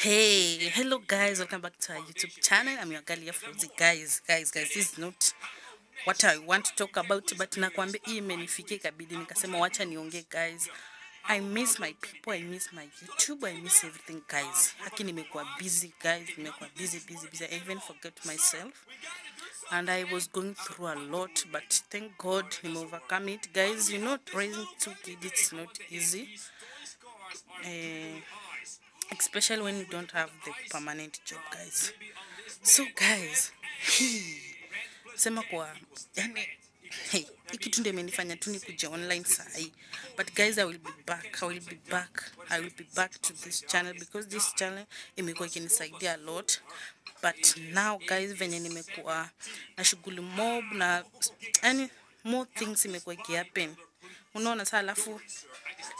Hey, hello guys, welcome back to our YouTube channel. I'm your girl Frozi. Guys, this is not what I want to talk about, but nakwambia hii imenifikia ikabidi nikasema wacha niongee guys. I miss my people, I miss my YouTube, I miss everything guys. Haki nimekuwa busy guys, nimekuwa busy. I even forget myself. And I was going through a lot, but thank God I'm overcome it guys. You know, raising two kids, it's not easy. Especially when you don't have the permanent job guys. So guys, sema kwa yani hiki tu ndio imenifanya tu nikuje online sahi. But guys, I will be back to this channel because this channel imekuwa ikinisaidia a lot. But now guys, venye nimekuwa na shughuli mob na yani more things imekuwa ikihappen. Unaona sasa, alafu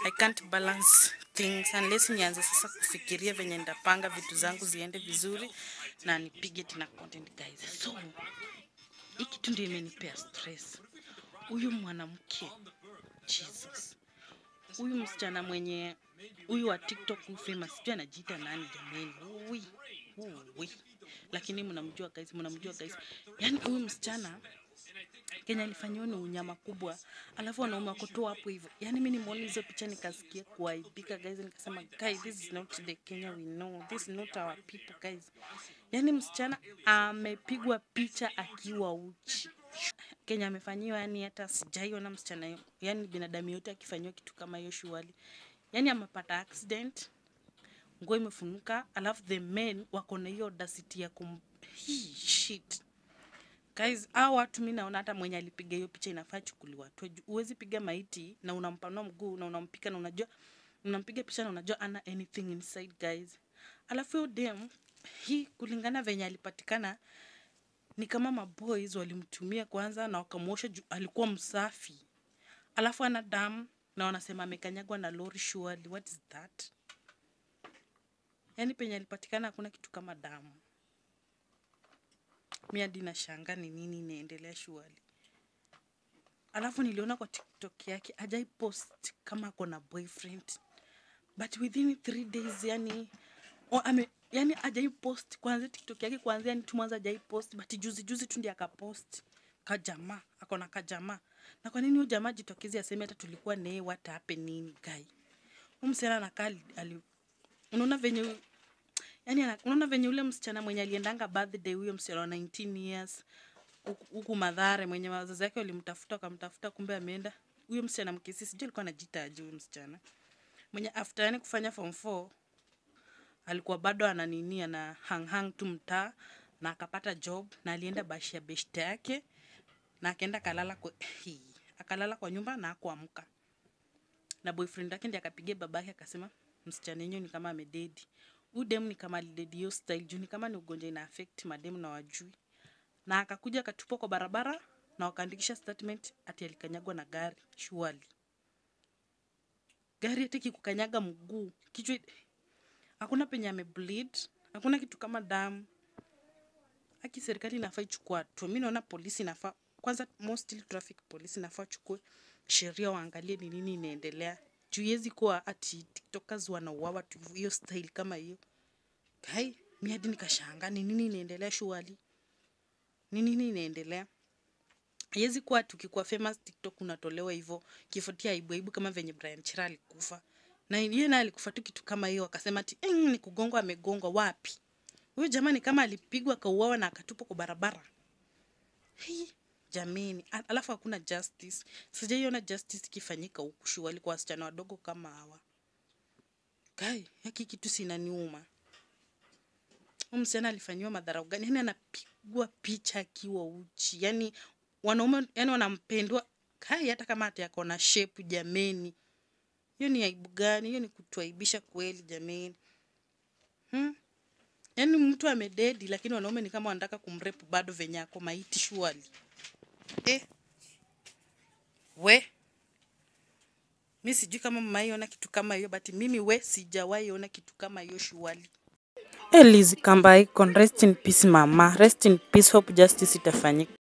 I can't balance things unless nianze sasa kufikiria venye ndapanga vitu zangu ziende vizuri na nipige tena content guys. So hiki tu ndio imenipea stress. Huyu mwanamke, Jesus. Huyu msichana mwenye huyu wa TikTok famous, sijui anajiita nani jamani. Ui. Lakini mnamjua guys. Yaani huyu msichana Kenya alifanywa ni unyama kubwa. Alafu wanaume wako tu hapo hivyo. Yaani mimi nimeona hizo picha nikasikia kuaibika guys, nikasema guys, this is not the Kenya we know. This is not our people guys. Yaani msichana amepigwa picha akiwa uchi. Kenya amefanyiwa, yani hata sijaiona msichana, yani binadamu yote akifanywa kitu kama hiyo shughuli. Yaani amepata accident, nguo imefunuka, alafu the men wako na hiyo audacity ya shit. Guys, hao watu mimi naona hata mwenye alipiga hiyo picha inafaa chukuliwa tu. Uwezi piga maiti na unampanua mguu na unampika na unajua unampiga picha na unajua ana anything inside guys. Alafu hiyo dem kulingana venye alipatikana ni kama maboys walimtumia kwanza na wakamwosha juu alikuwa msafi. Alafu ana damu na wanasema amekanyagwa na lori surely. What is that? Yaani penye alipatikana hakuna kitu kama damu. Mimi hadi nashangaa ni nini inaendelea surely. Alafu niliona kwa TikTok yake hajai post kama ako na boyfriend. But within 3 days yani hajai post kwanza TikTok yake kwanza, yani tu mwanzo hajai post, but juzi tu ndiye akapost kajamaa, ako na kajamaa. Na kwa nini huyo jamaa jitokeze aseme hata tulikuwa naye, what happened guy? Msichana anakaa unaona venye ule msichana mwenye aliendanga birthday, huyo msichana wa 19 years huku Mathare, mwenye wazazi wake walimtafuta kumbe ameenda. Huyo msichana mkisi sijui alikuwa anajiita aje huyo msichana. Mwenye after yani kufanya form 4 alikuwa bado ananinia na hang tu mtaa na akapata job na alienda bashi ya beshte yake na akaenda akalala kwa nyumba na hakuamka. Na boyfriend yake ndiye akapigia babake akasema msichana yenyewe ni kama amededi. Huyu dem ni kama alidedi hiyo style juu ni kama ni ugonjwa ina affect madem na wajui. Na akakuja akatupwa kwa barabara na wakaandikisha statement ati alikanyagwa na gari surely. Gari eti kukanyaga mguu, kichwa hakuna penye amebleed, hakuna kitu kama damu. Haki serikali inafaa ichukue hatua. Mimi naona polisi inafaa kwanza, mostly traffic police inafaa chukue sheria waangalie ni nini inaendelea. Juu yezi kuwa ati TikTokers wanauawa tu hiyo style kama hiyo. Kai, mimi hadi nikashangaa ni nini inaendelea surely. Ni nini inaendelea? Yezi kuwa tukikuwa famous TikTok unatolewa hivyo kifuatia aibu kama venye Brian Chira alikufa. Na yeye naye alikufa tu kitu kama hiyo, akasema ati ni kugongwa amegongwa wapi? Huyo jamani kama alipigwa kauawa na akatupwa kwa barabara. Jamani, alafu hakuna justice. Sijaiona justice ikifanyika huku surely kwa wasichana wadogo kama hawa. Kai, haki kitu sinaniuma. Msichana alifanywa madharau gani? Yaani anapigwa picha akiwa uchi. Yaani wanaume wanampendwa. Kai, hata kama ati yako na shape jameni. Hiyo ni aibu gani? Hiyo ni kutuaibisha kweli jameni. Yaani mtu amededi lakini wanaume ni kama wanataka kumrepu bado venye yako maiti surely. Mimi sijui kama mmaiona kitu kama hiyo, but mimi sijawahi ona kitu kama hiyo surely. Liz Kamba icon, rest in peace mama, rest in peace, hope justice itafanyika.